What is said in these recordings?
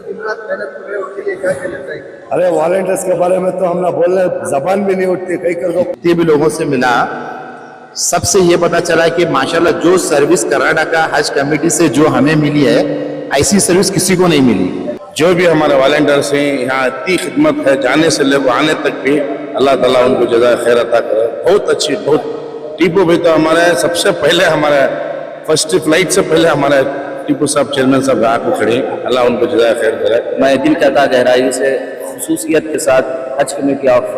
दिन रात मेहनत कर रहे हैं उनके लिए क्या कहना चाहिए? अरे वॉलंटियर्स के बारे में तो हम ना बोलने जबान भी नहीं उठती, कई कर दो। जितने भी लोगों से मिला सबसे ये पता चला कि माशाल्लाह जो सर्विस कर्नाटका हज कमेटी से जो हमें मिली है ऐसी सर्विस किसी को नहीं मिली। जो भी हमारे वॉलंटियर्स हैं यहाँ इतनी खिदमत है, जाने से लेकर आने तक भी अल्लाह ताला उनको जज़ाए खैर अता करे। बहुत अच्छी, बहुत टीपू भाई तो हमारे सबसे पहले हमारे फर्स्ट फ्लाइट से पहले हमारे टीपू साहब चेयरमैन साहब आके खड़े, अल्लाह उनको जज़ाए खैर करे। मैं दिल कहता गहराई से खुसूसियत के साथ हज कमेटी ऑफ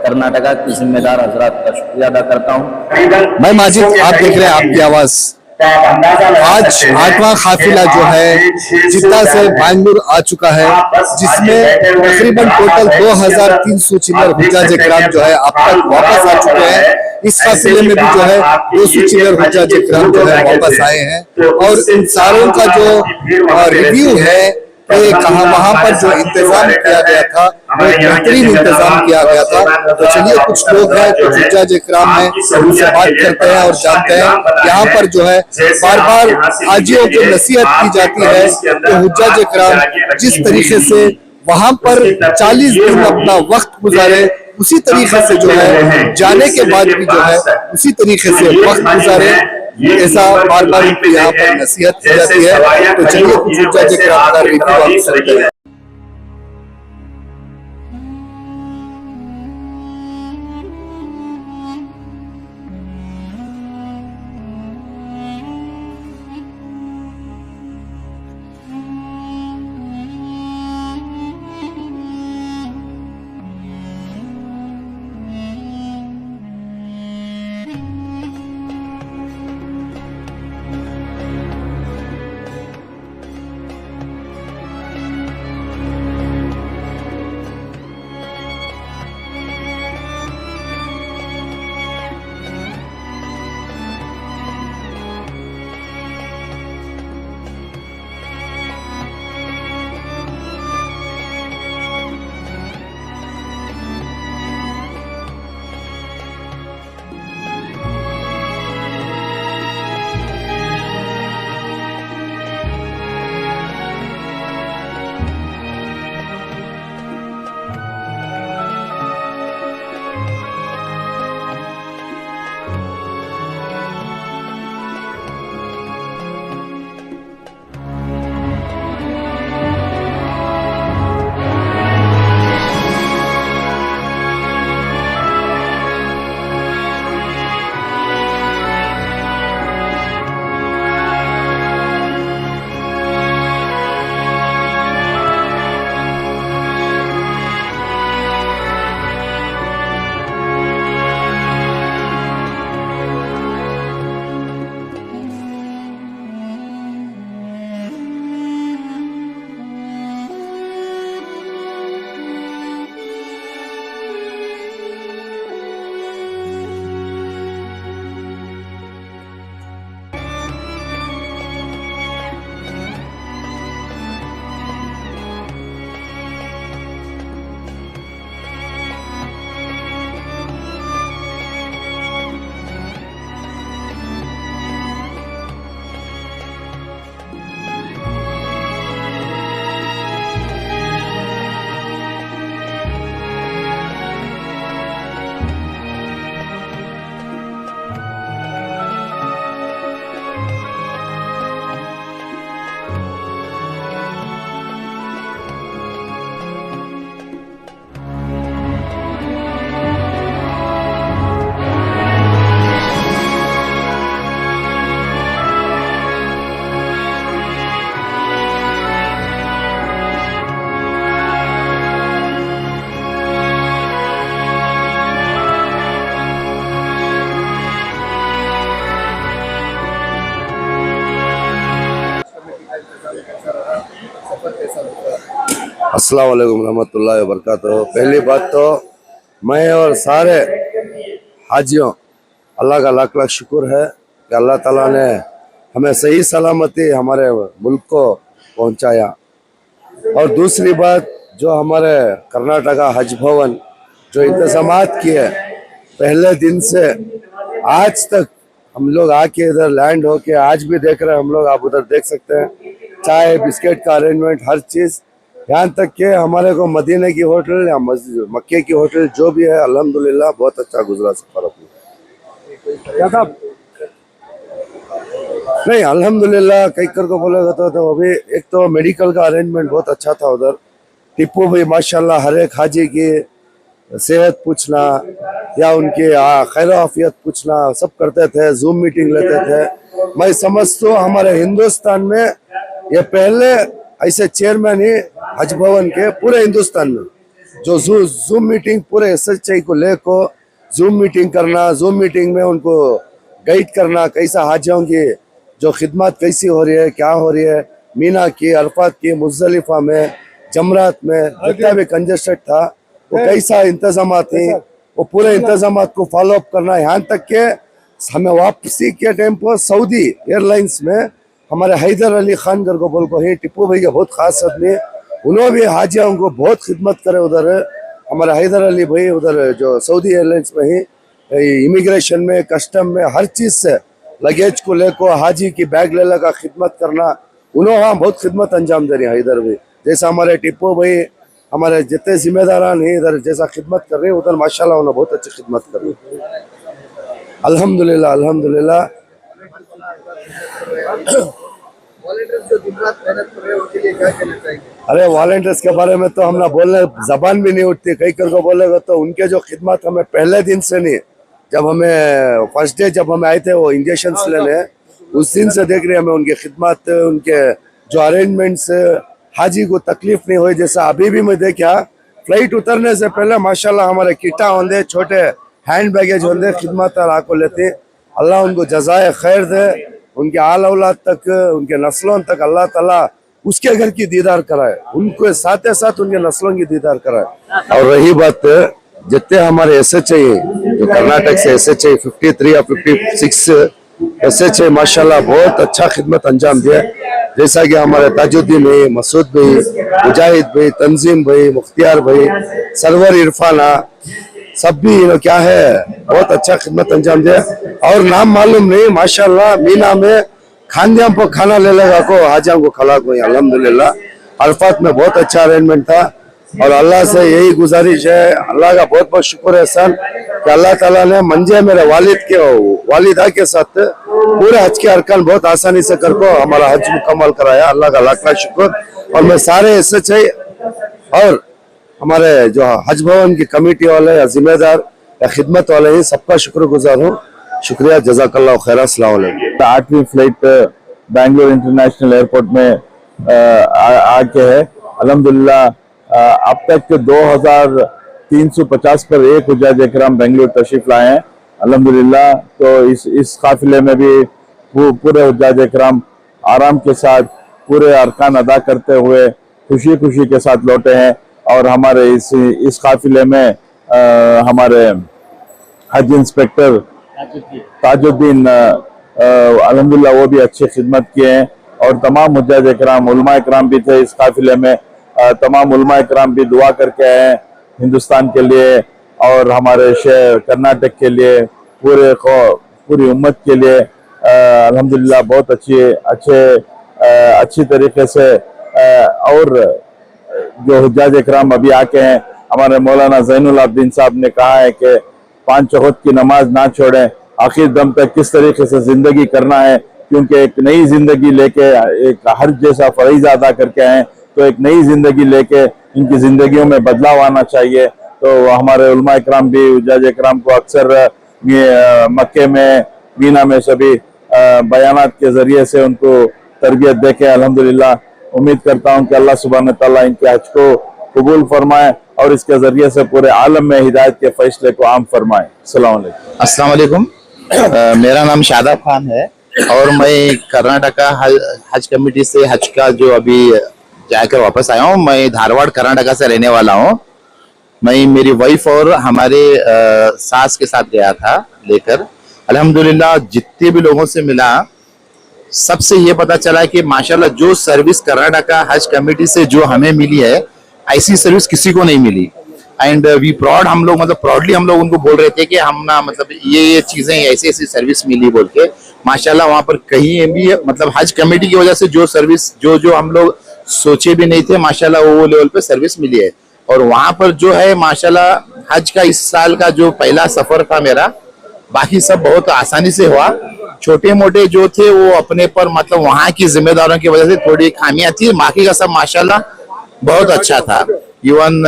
कर्नाटका की जिम्मेदार हजरात का शुक्रिया अदा करता हूँ। मैं माजिद, आप देख रहे हैं आपकी आवाज। आज 8वां काफिला जो है जिद्दा से बैंगलोर आ चुका है, जिसमें तकरीबन टोटल 2300 चिल्लर हुज्जाज किराम जो है अब तक वापस आ चुके हैं। इस काफिले में भी जो है 200 चिल्लर हुज्जाज किराम जो है वापस आए हैं और इन सारों का जो रिव्यू है कि कहाँ वहां पर जो इंतजाम किया गया था वो बेहतरीन इंतजाम किया गया था। तो चलिए कुछ लोग हैं जो हुज्जाज इकराम हैं उनसे बात करते हैं और जानते हैं यहाँ पर जो है बार बार हाजियों को नसीहत की जाती है कि हुज्जाज इकराम जिस तरीके से वहां पर 40 दिन अपना वक्त गुजारे उसी तरीके से जो है जाने के बाद भी जो है उसी तरीके से वक्त गुजारे, ऐसा बार बार उनको यहाँ पर नसीहत की जाती है। तो चलिए कुछ हुज्जाज इकराम का रिव्यू आप सुनते हैं। अस्सलाम वालेकुम रहमतुल्लाहि व बरकातहू। पहली बात तो मैं और सारे हाजियों अल्लाह का लाख लाख शुक्र है कि अल्लाह ताला ने हमें सही सलामती हमारे मुल्क को पहुंचाया। और दूसरी बात जो हमारे कर्नाटका हज भवन जो इंतजामात किए पहले दिन से आज तक हम लोग आके इधर लैंड होके आज भी देख रहे हैं हम लोग, आप उधर देख सकते हैं, चाय बिस्किट का अरेंजमेंट हर चीज़ यहाँ तक कि हमारे को मदीने की होटल या मस्जिद मक्के की होटल जो भी है अल्हम्दुलिल्लाह बहुत अच्छा गुजरा सफर अपना। नहीं अल्हम्दुलिल्लाह कई कर को बोलेगा तो अभी एक तो मेडिकल का अरेंजमेंट बहुत अच्छा था उधर। टिप्पू भाई माशाल्लाह हर एक हाजी की सेहत पूछना या उनके खैर आफियत पूछना सब करते थे, जूम मीटिंग लेते थे। मैं समझता हूँ हमारे हिंदुस्तान में ये पहले ऐसे चेयरमैन ही हज भवन के पूरे हिंदुस्तान में जो जूम मीटिंग पूरे SHI को लेको जूम मीटिंग करना, जूम मीटिंग में उनको गाइड करना कैसा हाजियों की जो खिदमत कैसी हो रही है, क्या हो रही है, मीना की, अरफात की, मुज़दलिफा में, जमरात में जितना भी कंजेस्टेड था वो कैसा इंतजाम थी, वो पूरे इंतजाम को फॉलो अप करना। यहाँ तक के हमें वापसी के टाइम पर सऊदी एयरलाइंस में हमारे हैदर अली खान घर को बोल को ही टिप्पू भाई के बहुत खास आदमी, उन्होंने भी हाजियों को बहुत खिदमत करे उधर। हमारे हैदर अली भाई उधर जो सऊदी एयरलाइंस में ही इमिग्रेशन में, कस्टम में, हर चीज से लगेज को लेकर हाजी की बैग ले लगा खिदमत करना, उन्होंने हाँ बहुत खिदमत अंजाम दे रही है हैदर भाई। जैसा हमारे टिप्पू भाई हमारे जितने जिम्मेदारान हैं इधर जैसा खिदमत कर रहे हैं उधर माशाल्लाह उन्होंने बहुत अच्छी खिदमत कर रही है। अल्हम्दुलिल्लाह अल्हम्दुलिल्लाह। वॉलंटियर्स जो दिन रात मेहनत कर रहे हैं उनके लिए क्या कहना चाहेंगे? अरे वॉलंटियर्स के बारे में तो हम ना बोलने जबान भी नहीं उठती, कई कर को बोलेगा तो उनके जो खिदमत हमें पहले दिन से नहीं, जब हमें फर्स्ट डे जब हम आए थे वो इंजेक्शन लेने उस दिन से देख रहे हैं हमें उनकी खिदमत, उनके जो अरेंजमेंट्स, हाजी को तकलीफ नहीं हुई। जैसा अभी भी मैं देखा फ्लाइट उतरने से पहले माशाल्लाह हमारे किटा होंगे, छोटे हैंड बैगेज होंगे, खिदमत आको लेते। अल्लाह उनको जज़ाए खैर दे, उनके आल औलाद तक, उनके नस्लों तक अल्लाह ताला उसके घर की दीदार कराए, उनको साथ साथ उनके नस्लों की दीदार कराए। और रही बात जितने हमारे SHI जो कर्नाटक से SHI 53 या 56 SHI माशाल्लाह बहुत अच्छा खिदमत अंजाम दिया। जैसा कि हमारे ताजुद्दीन भाई, मसूद भाई, मुजाहिद भाई, तंजीम भाई, मुख्तियार भाई, सरवर इरफाना सब भी क्या है बहुत अच्छा खिदमत अंजाम दिया। और नाम मालूम नहीं माशाल्लाह मीना में खानदिया पर खाना ले लगा को हाजा को खला को अल्हम्दुलिल्लाह। अरफात में बहुत अच्छा अरेंजमेंट था और अल्लाह से यही गुजारिश है, अल्लाह का बहुत बहुत शुक्र एहसान कि अल्लाह ताला ने मंजे मेरे वालिदा के साथ पूरे हज के अरकान बहुत आसानी से कर को हमारा हज मुकम्मल कराया। अल्लाह का लाख लाख शुक्र। और मैं सारे SHI और हमारे जो हज भवन की कमेटी वाले या जिम्मेदार या खिदमत वाले हैं सबका शुक्रगुजार हूँ। शुक्रिया, जज़ाकल्लाह खैर। अस्सलाम वालेकुम। 8वीं फ्लाइट बैंगलोर इंटरनेशनल एयरपोर्ट में आके है अल्हम्दुलिल्लाह। अब तक 2350 पर एक हुज्जाज इकराम बेंगलुरु तशरीफ लाए हैं अल्हम्दुलिल्लाह। तो इस काफिले में भी पूरे हुज्जाज इकराम आराम के साथ पूरे अरकान अदा करते हुए खुशी खुशी के साथ लौटे हैं। और हमारे इस काफिले में हमारे हज इंस्पेक्टर ताजुद्दीन अल्हम्दुलिल्लाह वो भी अच्छी खिदमत किए हैं। और तमाम हुज्जाज इकराम, उलमा इकराम भी थे इस काफिले में। तमाम उलमा इकराम भी दुआ करके आए हैं हिंदुस्तान के लिए और हमारे शहर कर्नाटक के लिए, पूरी उम्मत के लिए। अल्हम्दुलिल्लाह बहुत अच्छी तरीके से। और जो हुज्जाज इकराम अभी आके हैं, हमारे मौलाना ज़ैनुल आबिदीन साहब ने कहा है कि 5 वक्त की नमाज ना छोड़ें, आखिर दम तक किस तरीके से जिंदगी करना है, क्योंकि एक नई जिंदगी लेके एक हर जैसा फरीज़ा अदा करके आए, तो एक नई जिंदगी लेके इनकी जिंदगियों में बदलाव आना चाहिए। तो हमारे उलमा इकराम भी हुज्जाज इकराम को अक्सर मक्के में, मीना में सभी बयानात के जरिए से उनको तरबियत देके अल्हम्दुलिल्लाह। उम्मीद करता हूँ कि अल्लाह सुब्हान तआला इनके हज को कबूल फरमाए और इसके जरिए से पूरे आलम में हिदायत के फैसले को आम फरमाए। अस्सलाम वालेकुम। मेरा नाम शादाब खान है और मैं कर्नाटका हज कमेटी से हज का जो अभी जाकर वापस आया हूँ। मैं धारवाड़ कर्नाटका से रहने वाला हूँ। मैं मेरी वाइफ और हमारे सास के साथ गया था लेकर। अल्हम्दुलिल्लाह जितने भी लोगों से मिला सबसे ये पता चला कि माशाल्लाह जो सर्विस कर्नाटका हज कमेटी से जो हमें मिली है ऐसी सर्विस किसी को नहीं मिली। एंड वी प्राउड, हम लोग मतलब प्राउडली हम लोग उनको बोल रहे थे कि हम ना मतलब ये चीजें ऐसी ऐसी सर्विस मिली बोल के। माशाल्लाह वहाँ पर कहीं भी मतलब हज कमेटी की वजह से जो सर्विस जो हम लोग सोचे भी नहीं थे, माशाल्लाह वो लेवल पे सर्विस मिली है। और वहां पर जो है माशाल्लाह हज का इस साल का जो पहला सफर था मेरा, बाकी सब बहुत आसानी से हुआ। छोटे मोटे जो थे वो अपने पर मतलब वहां की जिम्मेदारों की वजह से थोड़ी खामियां थी, बाकी का सब माशाल्लाह बहुत अच्छा था। इवन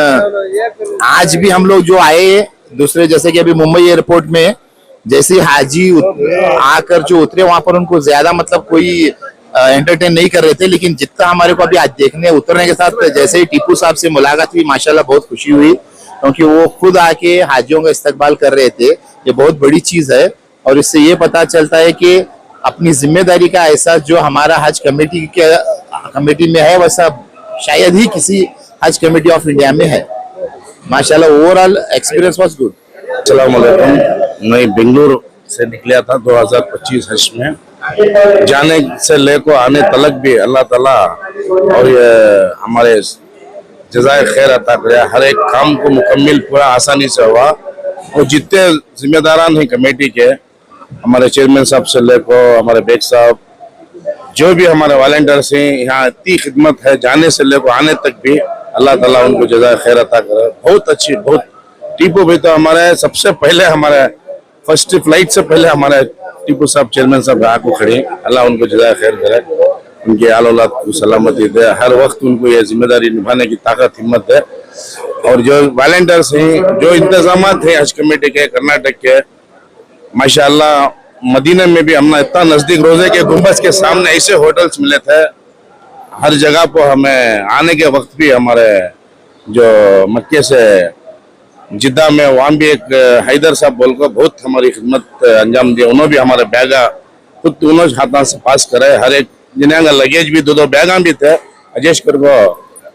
आज भी हम लोग जो आए दूसरे, जैसे कि अभी मुंबई एयरपोर्ट में जैसे हाजी आकर जो उतरे, वहां पर उनको ज्यादा मतलब कोई एंटरटेन नहीं कर रहे थे, लेकिन जितना हमारे को अभी आज देखने उतरने के साथ जैसे ही टीपू साहब से मुलाकात हुई, माशाल्लाह बहुत खुशी हुई, क्योंकि वो खुद आके हाजियों का इस्तकबाल कर रहे थे। ये बहुत बड़ी चीज है और इससे ये पता चलता है कि अपनी जिम्मेदारी का एहसास जो हमारा हज कमेटी में है, वैसा शायद ही किसी हज कमेटी ऑफ इंडिया में है। माशाल्लाह ओवरऑल एक्सपीरियंस वाज गुड। अस्सलाम वालेकुम। मैं बेंगलुरु से निकला था 2025 हज में। जाने से लेकर आने तलक भी अल्लाह ताला और ये हमारे जज़ाए खैर अता करे। हर एक काम को मुकम्मल पूरा आसानी से हुआ और जितने जिम्मेदारान हैं कमेटी के, हमारे चेयरमैन साहब से लेकर हमारे बेग साहब, जो भी हमारे वॉलंटियर्स हैं, यहाँ इतनी खिदमत है, जाने से लेकर आने तक भी अल्लाह ताला उनको जज़ाए खैर अता करे। बहुत अच्छी, बहुत टीपू भाई तो हमारे सबसे पहले, हमारे फर्स्ट फ्लाइट से पहले हमारे टीपू साहब चेयरमैन साहब आके खड़े, अल्लाह उनको जज़ाए खैर करे, उनके आल औलाद को सलामती दे, हर वक्त उनको ये जिम्मेदारी निभाने की ताकत हिम्मत है। और जो वॉलंटियर्स हैं, जो इंतजाम हैं हज कमेटी के कर्नाटक के, माशाअल्लाह मदीना में भी हमने इतना नजदीक, रोजे के गुंबज के सामने ऐसे होटल्स मिले थे, हर जगह पर हमें आने के वक्त भी हमारे जो मक्के से जिद्दा में, वहाँ भी एक हैदर साहब बोलकर बहुत हमारी खिदमत अंजाम दी। उन्होंने भी हमारे बैगा खुद उन्होंने हाथों से पास करे, हर एक जिन्हें लगेज भी दो बैगा भी थे, अजेश कर को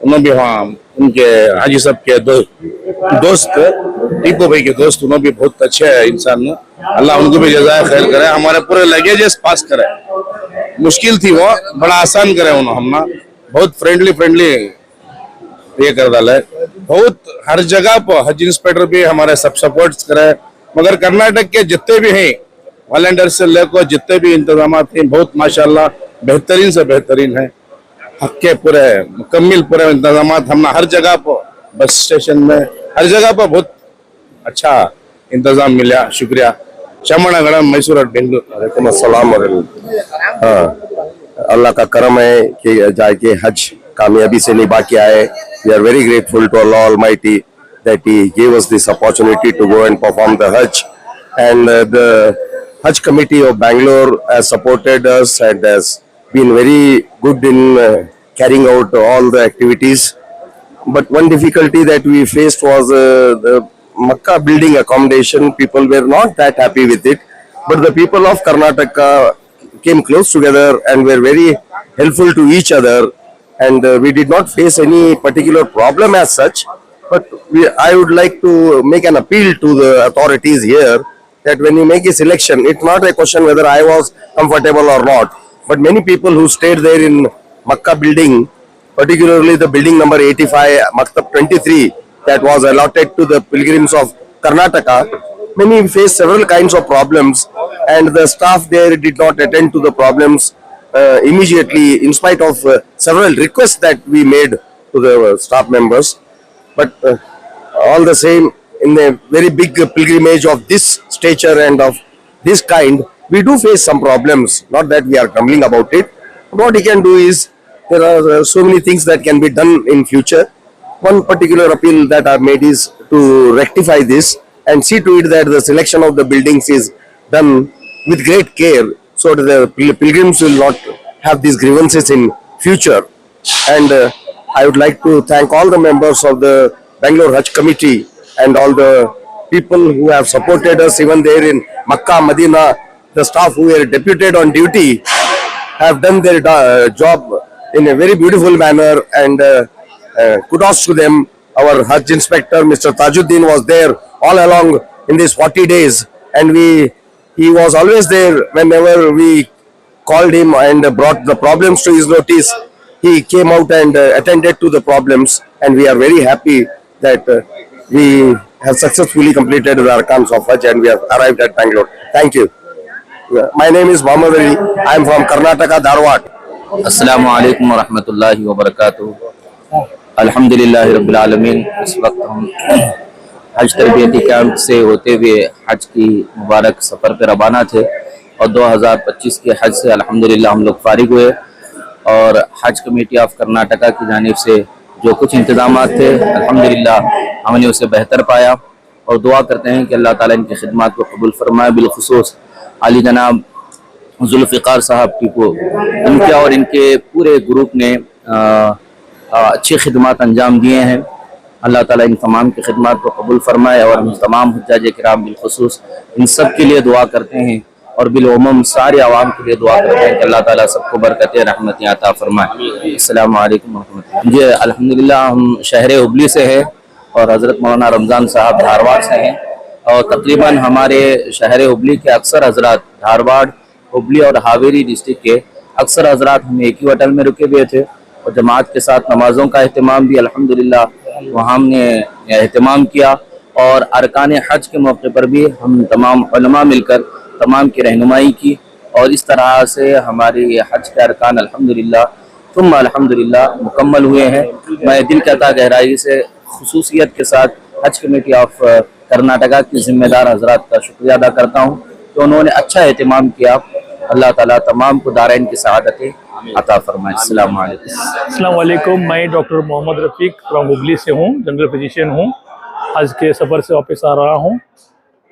उन्होंने भी वहाँ उनके हाजी साहब के दोस्त टीपू भाई के दोस्त, उन्होंने भी बहुत अच्छे इंसान, अल्लाह उनको भी जज़ाए खैर करे, हमारे पूरे लगेजेस पास करे। मुश्किल थी वो बड़ा आसान करे उन्होंने, हमना बहुत फ्रेंडली ये कर डाला, बहुत हर जगह पर हज इंस्पेक्टर भी हमारे सब सपोर्ट करे। मगर कर्नाटक के जितने भी हैं वॉलंटियर से लेकर जितने भी इंतजाम हैं, बहुत माशाल्लाह बेहतरीन से बेहतरीन है। हक के पूरे मुकम्मल पूरे इंतजाम हमने हर जगह पर, बस स्टेशन में हर जगह पर बहुत अच्छा इंतजाम मिला। शुक्रिया। शमणगढ़, मैसूर, बेंगलुरु। वालेकुम अस्सलाम। हाँ, अल्लाह का करम है कि जाके हज कामयाबी से निभा के आए। We are very grateful to Allah Almighty that He gave us this opportunity to go and perform the Hajj. And the Hajj Committee of Bangalore has supported us and has been very good in carrying out all the activities. But one difficulty that we faced was the Makkah building accommodation. People were not that happy with it. But the people of Karnataka came close together and were very helpful to each other. And we did not face any particular problem as such, but I would like to make an appeal to the authorities here that when you make a selection, it's not a question whether I was comfortable or not, but many people who stayed there in Makkah building, particularly the building number 85, Maktab 23, that was allotted to the pilgrims of Karnataka, many faced several kinds of problems, and the staff there did not attend to the problems immediately, in spite of several requests that we made to the staff members. But all the same, in a very big pilgrimage of this stature and of this kind, we do face some problems. Not that we are grumbling about it. What we can do is, there are so many things that can be done in future. One particular appeal that I have made is to rectify this and see to it that the selection of the buildings is done with great care, so that the pilgrims will not have these grievances in future. And I would like to thank all the members of the Bangalore Hajj Committee and all the people who have supported us even there in Makkah, Medina. The staff who were deputed on duty have done their job in a very beautiful manner, and kudos to them. Our Hajj inspector, Mr. Tajuddin, was there all along in these 40 days, and he was always there whenever we called him and brought the problems to his notice. He came out and attended to the problems, and we are very happy that we have successfully completed the Arkans of Hajj and we have arrived at Bangalore. Thank you. My name is Mohammed Ali. I am from Karnataka, Dharwad. अस्सलामु अलैकुम वरहमतुल्लाहि वबरकातुहू। अल्हम्दुलिल्लाहि रब्बिल आलमीन। इस वक्त हम हज तरबियती camp से होते हुए हज की मुबारक सफ़र पर रवाना थे और 2025 के हज से अल्हम्दुलिल्लाह हम लोग फारिग हुए और हज कमेटी ऑफ कर्नाटका की जानिब से जो कुछ इंतजाम थे अल्हम्दुलिल्लाह हमने उसे बेहतर पाया और दुआ करते हैं कि अल्लाह ताला इनकी खिदमत को कबूल फरमाए। बिलखुसूस आली जनाब जुल्फ़िकार साहब टीपू, इनके और इनके पूरे ग्रुप ने अच्छी खिदमत अंजाम दिए हैं। अल्लाह ताला इन तमाम की खिदमत को कबूल फरमाए और हम तमाम हुज्जाज किराम बिलखुसूस इन सब के लिए दुआ करते हैं और बिलउमूम सारे आवाम के लिए दुआ करते हैं कि अल्लाह ताला सबको बरकत रहमत अता फरमाए। अस्सलामु अलैकुम रहमतुल्लाह। जी अल्हम्दुलिल्लाह हम शहर हुबली से हैं और हज़रत मौलाना रमज़ान साहब धारवाड़ से हैं और तकरीबन हमारे शहर हुबली के अक्सर हजरात धारवाड़, हुबली और हावेरी डिस्ट्रिक्ट के अक्सर हजरात हम एक ही होटल में रुके हुए थे और जमात के साथ नमाज़ों का अहतमाम भी अल्हम्दुलिल्लाह वहाँ हमने अहतमाम किया और अरकान हज के मौके पर भी हम तमाम उलमा मिलकर तमाम की रहनुमाई की और इस तरह से हमारी हज के अरकान अल्हम्दुलिल्लाह मुकम्मल हुए हैं। मैं दिल कहता गहराई से खुसूसियत के साथ हज कमेटी ऑफ कर्नाटका की जिम्मेदार हजरात का शुक्रिया अदा करता हूँ कि उन्होंने अच्छा एहतमाम किया। अल्लाह ताला तमाम को दारैन की सआदतें अता फरमाए। अस्सलामु अलैकुम। अस्सलाम वालेकुम। मैं डॉक्टर मोहम्मद रफ़ीक फ्रॉम हुबली से हूँ, जनरल फिजिशियन हूँ। हज के सफ़र से वापस आ रहा हूँ।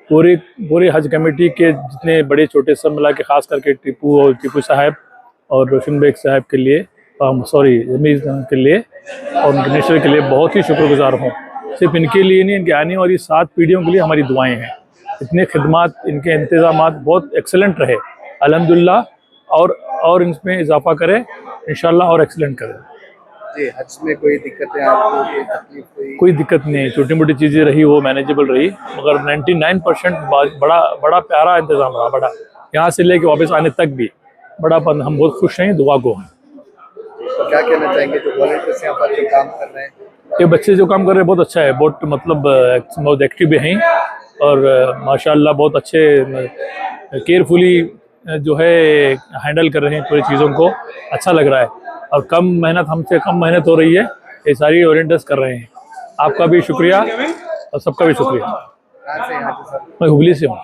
पूरी हज कमेटी के जितने बड़े छोटे सब मिला के ख़ास करके टीपू साहब और रोशन बेग साहब के लिए जमीर के लिए और उनके नेशनल के लिए बहुत ही शुक्रगुजार हूँ। सिर्फ इनके लिए नहीं, इनके आने वाली 7 पीढ़ियों के लिए हमारी दुआएँ हैं। इतने खिदमात, इनके इंतज़ामात बहुत एक्सेलेंट रहे अल्हम्दुलिल्लाह और इसमें इजाफा करें इंशाल्लाह और एक्सीलेंट करें। जी हज में कोई दिक्कतें आपको, कोई तकलीफ हुई? कोई दिक्कत नहीं, छोटी मोटी चीज़ें रही वो मैनेजेबल रही, मगर 99% बड़ा प्यारा इंतज़ाम रहा। बड़ा यहाँ से लेके वापस आने तक भी हम बहुत खुश हैं, दुआ गो हैं। तो क्या कहना चाहेंगे जो वॉलंटियर्स यहाँ पर जो काम कर रहे हैं? ये बच्चे जो काम कर रहे हैं बहुत अच्छा है, बहुत एक्टिव भी हैं और माशाल्लाह बहुत अच्छे केयरफुली जो है हैंडल कर रहे हैं पूरी चीज़ों को। अच्छा लग रहा है और हमसे कम मेहनत हो रही है, ये सारी वॉलंटियर्स कर रहे हैं। आपका भी शुक्रिया और सबका भी शुक्रिया। कहाँ से यहाँ से सर? मैं हुबली से हूँ।